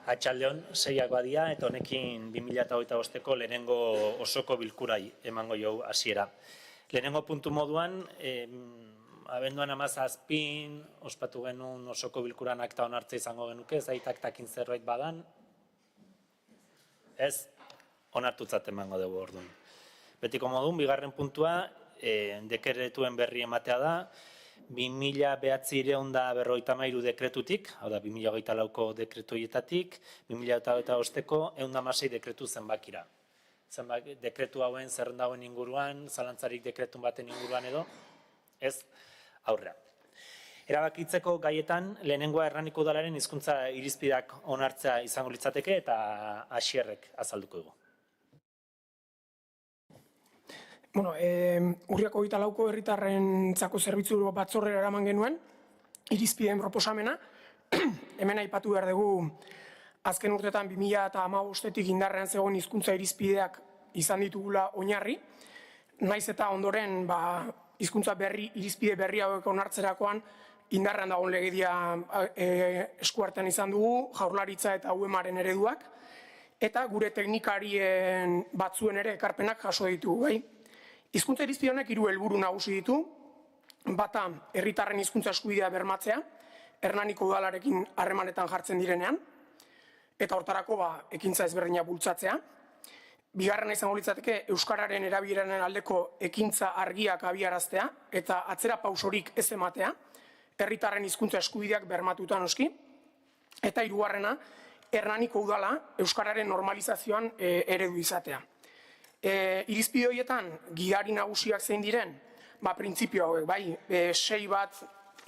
Atxaldeon, 6ak badia, eta honekin 2025ko lehenengo osoko bilkurai emango jau hasiera. Lehenengo puntu moduan, abenduan 17 ospatu genuen osoko bilkuran akta onartza izango genuke, zait aktakin zerbait badan, ez, onartutzat emango dugu orduan. Betiko modun, bigarren puntua, dekretuen berri ematea da, 2009-253 dekretutik, hau da 2024ko dekretuietatik, 2025ko 116 dekretu zenbakira. Dekretu hauen zerrenda hauen inguruan, zalantzarik dekretun baten inguruan edo, ez aurrea. Erabakitzeko gaietan, lehenengoa Hernaniko Udalaren hizkuntza irizpideak onartzea izango litzateke eta Asierrek azalduko dugu. Bueno, urriako 24ko herritarrentzako zerbitzu batzorrera eraman genuen, irizpideen proposamena, hemen aipatu behar dugu, azken urtetan 2015-tik indarrean zegoen hizkuntza irizpideak izan ditugula oinarri, naiz eta ondoren hizkuntza irizpide berri hauek onartzerakoan indarrean dagoen legedia eskuartean izan dugu, Jaurlaritza eta UEMaren ereduak, eta gure teknikarien batzuen ere ekarpenak jaso ditugu, bai? Hizkuntza irizpide honek 3 helburu nagusi ditu, bata herritarren hizkuntza eskubidea bermatzea, Hernaniko Udalarekin harremanetan jartzen direnean, eta hortarako ekintza ezberdina bultzatzea. Bigarrena izango litzateke euskararen erabileraren aldeko ekintza argiak abiaraztea eta atzera pausorik ez ematea, herritarren hizkuntza eskubideak bermatuta noski. Eta hirugarrena, Hernaniko Udala euskararen normalizazioan eredu izatea. Irizpide horietan gidari nagusiak zein diren, printzipio hauek, 6 bat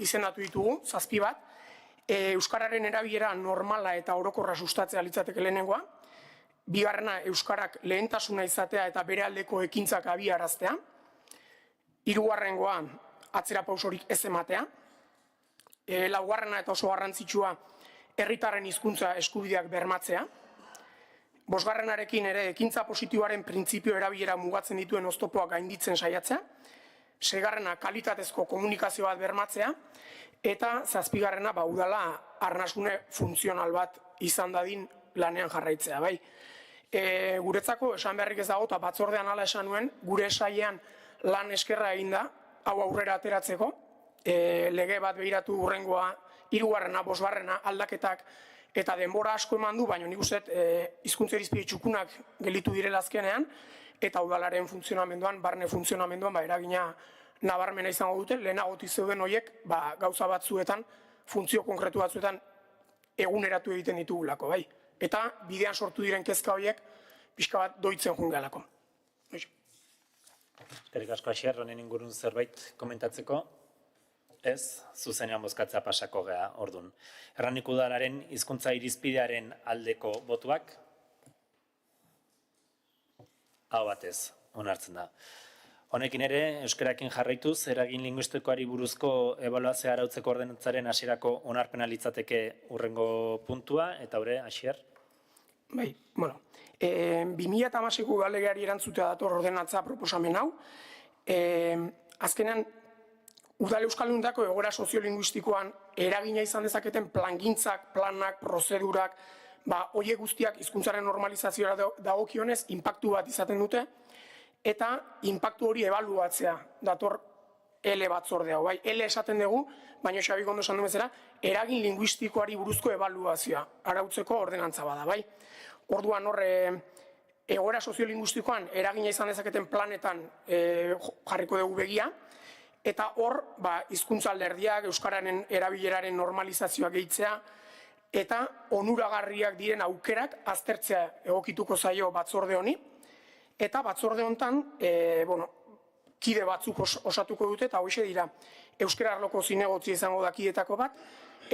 izendatu ditugu, 7 bat, euskararen erabilera normala eta orokorra sustatzea litzateke lehenengoa, bigarrena euskarak lehentasuna izatea eta bere aldeko ekintzak abiaraztea, hirugarrengoa atzera pausorik ez ematea, laugarrena eta oso garrantzitsua herritarren hizkuntza eskubideak bermatzea, bosgarrenarekin ere ekintza positiboaren printzipio erabilera mugatzen dituen oztopoak gainditzen saiatzea, seigarrena kalitatezko komunikazio bat bermatzea, eta zazpigarrena udala arnasgune funtzional bat izan dadin lanean jarraitzea, bai. Guretzako esan beharrik ez dago, eta batzordean hala esan nuen, gure sailean lan eskerra egin da, hau aurrera ateratzeko, lege bat behiratu hurrengoa, 3garrena, 5garrena aldaketak, eta denbora asko eman du, baina nik uste hizkuntza irizpide txukunak gelditu direla azkenean, eta udalaren funtzionamenduan, barne funtzionamenduan, eragina nabarmena izango dute, lehenagotik zeuden horiek, gauza batzuetan, funtzio konkretu batzuetan, eguneratu egiten ditugulako, bai. Eta bidean sortu diren kezka horiek, pixka bat doitzen jungealako. Eskerrik asko Asier, honen ingurun zerbait komentatzeko? Ez, zuzenean bozkatzea pasako gea ordun. Hernaniko Udalaren hizkuntza irizpidearen aldeko botuak? Hau batez, onartzen da. Honekin ere, euskarakin jarraituz, eragin linguistikoari buruzko ebaluazioa arautzeko ordenantzaren hasierako onarpena litzateke hurrengo puntua, eta hori, Asier? Bai, bueno, 2016ko udalegeari erantzutea dator ordenantza proposamen hau. Azkenean, Udal Euskaldunetako egoera soziolinguistikoan eragina izan dezaketen plangintzak, planak, prozedurak, horiek guztiak hizkuntzaren normalizazioa dagokionez inpaktu bat izaten dute, eta inpaktu hori ebaluatzea dator L batzordea. L esaten dugu, baina Xabik ondo esan du bezala, eragin linguistikoari buruzko ebaluazioa arautzeko ordenantza bada. Orduan hor, egoera soziolinguistikoan eragina izan dezaketen planetan jarriko dugu begia, eta hor, hizkuntza alderdiak, euskararen erabileraren normalizazioa gehitzea, eta onuragarriak diren aukerak aztertzea egokituko zaio batzorde honi, eta batzorde honetan, kide batzuk osatuko dute, eta hoxe dira, euskara arloko zinegotzi izango da kidetako bat,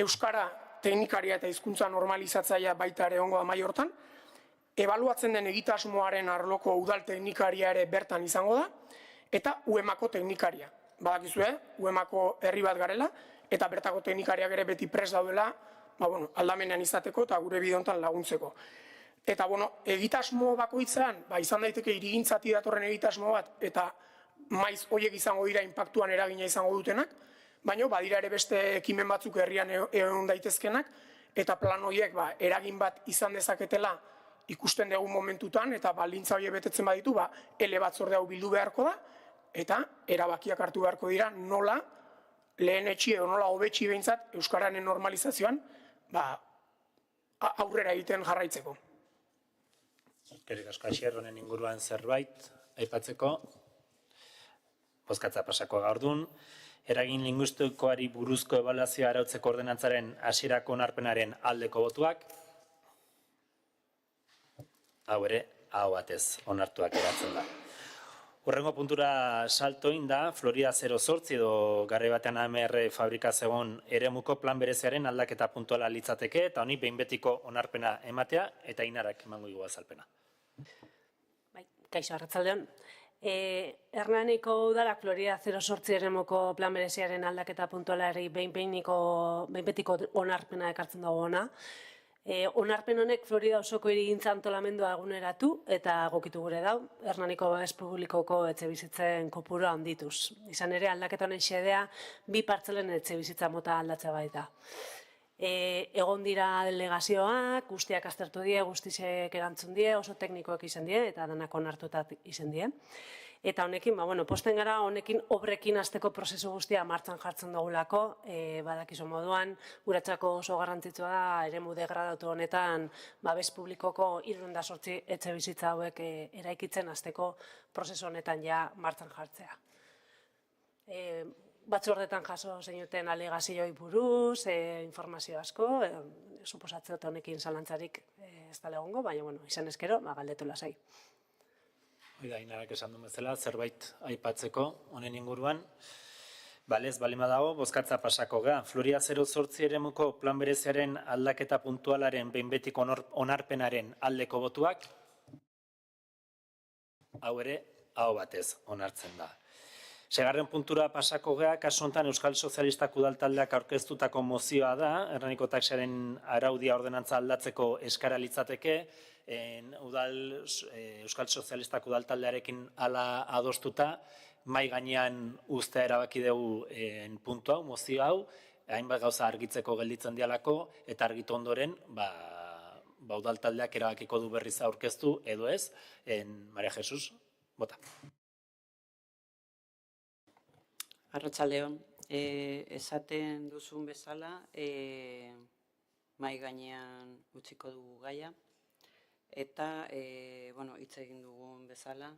euskara teknikaria eta hizkuntza normalizatzaia baita ere ongo da mai hortan, ebaluatzen den egitasmoaren arloko udal teknikaria ere bertan izango da, eta UEMako teknikaria. Badakizue, UEMako herri bat garela, eta bertako teknikariak ere beti prest daudela, aldamenean izateko eta gure bidontan laguntzeko. Eta, egitasmo bakoitzean, izan daiteke hirigintzati datorren egitasmo bat, eta maiz horiek izango dira inpaktuan eragina izango dutenak, baina badira ere beste ekimen batzuk herrian egon daitezkenak, eta plan horiek eragin bat izan dezaketela ikusten dugu momentutan, eta baldintza horiek betetzen baditu, batzorde hau bildu beharko da, eta erabakiak hartu beharko dira nola lehenetsi edo nola hobetsi behintzat euskararen normalizazioan aurrera egiten jarraitzeko. Eskerrik asko, Asier, honen inguruan zerbait aipatzeko. Bozkatza pasako gaurdun. Eragin linguistikoari buruzko ebaluazioa arautzeko ordenantzaren hasierako onarpenaren aldeko botuak. Hau ere, aho batez onartuak geratzen da. Hurrengo puntura salto da, Florida 08 edo garri batean AMR fabrika zegoen eremuko plan bereziaren aldaketa puntuala litzateke, eta honi behin betiko onarpena ematea, eta Inarak emango igo azalpena. Kaixo, arratsaldeon. Hernaniko udalak Florida 08 eremuko plan bereziaren aldaketa puntualari behin betiko onarpena ekartzen dago ona. Onarpen honek Florida osoko hirigintza antolamendua eguneratu eta egokitu gure dau, Hernaniko babes publikoko etxebizitzen kopurua handituz. Izan ere, aldaketa honen xedea 2 partzelen etxebizitza mota aldatzea baita. Egon dira delegazioak, guztiak aztertu die, guztiek erantzun die, oso teknikoak izan die, eta danak onartutat izan die. Eta honekin, posten gara, honekin obrekin hasteko prozesu guztia martxan jartzen dugulako, badakizu moduan, guretzako oso garrantzitsua da, eremu degradatu honetan, babes publikoko 308 etxe bizitza hauek eraikitzen hasteko prozesu honetan ja martxan jartzea. Batzordetan jaso zeinuten alegazioei buruz, informazio asko, suposatze dut honekin zalantzarik ez da egongo, baina izan ezkero, galdetu lasai. Oida, Inarak esan duen bezala, zerbait aipatzeko honen inguruan. Balez, balima dago, bozkatza pasako ga. Florida 08 eremuko plan bereziaren aldaketa puntualaren behin betiko onarpenaren aldeko botuak. Hau ere, aho batez onartzen da. Segarren puntura pasako gea, kasu honetan Euskal Sozialistak udaltaldeak aurkeztutako mozioa da, Hernaniko taxaren araudia ordenantza aldatzeko eskara litzateke, Euskal Sozialistak udaltaldearekin hala adostuta, mai gainean uztea erabaki dugu puntu hau, mozio hau, hainbat gauza argitzeko gelditzen dialako, eta argitu ondoren, udaltaldeak erabakiko du berriz aurkeztu, edo ez, Maria Jesus, bota. Arratsaldeon, esaten duzun bezala, mai gainean utziko dugu gaia, eta hitz egin dugun bezala,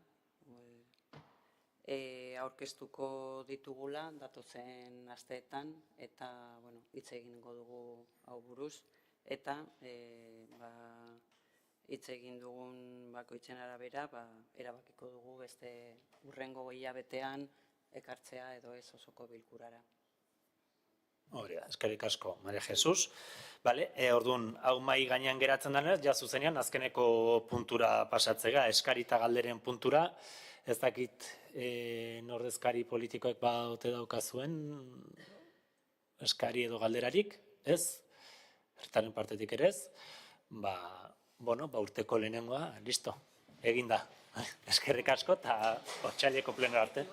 aurkeztuko ditugula datozen asteetan, eta hitz egingo dugu hau buruz, eta hitz egin dugun bakoitzen arabera, erabakiko dugu beste hurrengo hilabetean ekartzea edo ez osoko bilkurara. Hori da, eskerrik asko, Maria Jesus. Orduan, hau mai gainean geratzen denez, ja zuzenean azkeneko puntura pasatzega, eskari eta galderen puntura. Ez dakit nordezkari politikoek ote daukazuen eskari edo galderarik, ez? Ertaren partetik ere ez? Urteko lehenengoa, listo, eginda. Eskerrik asko eta otsaileko pleno arte.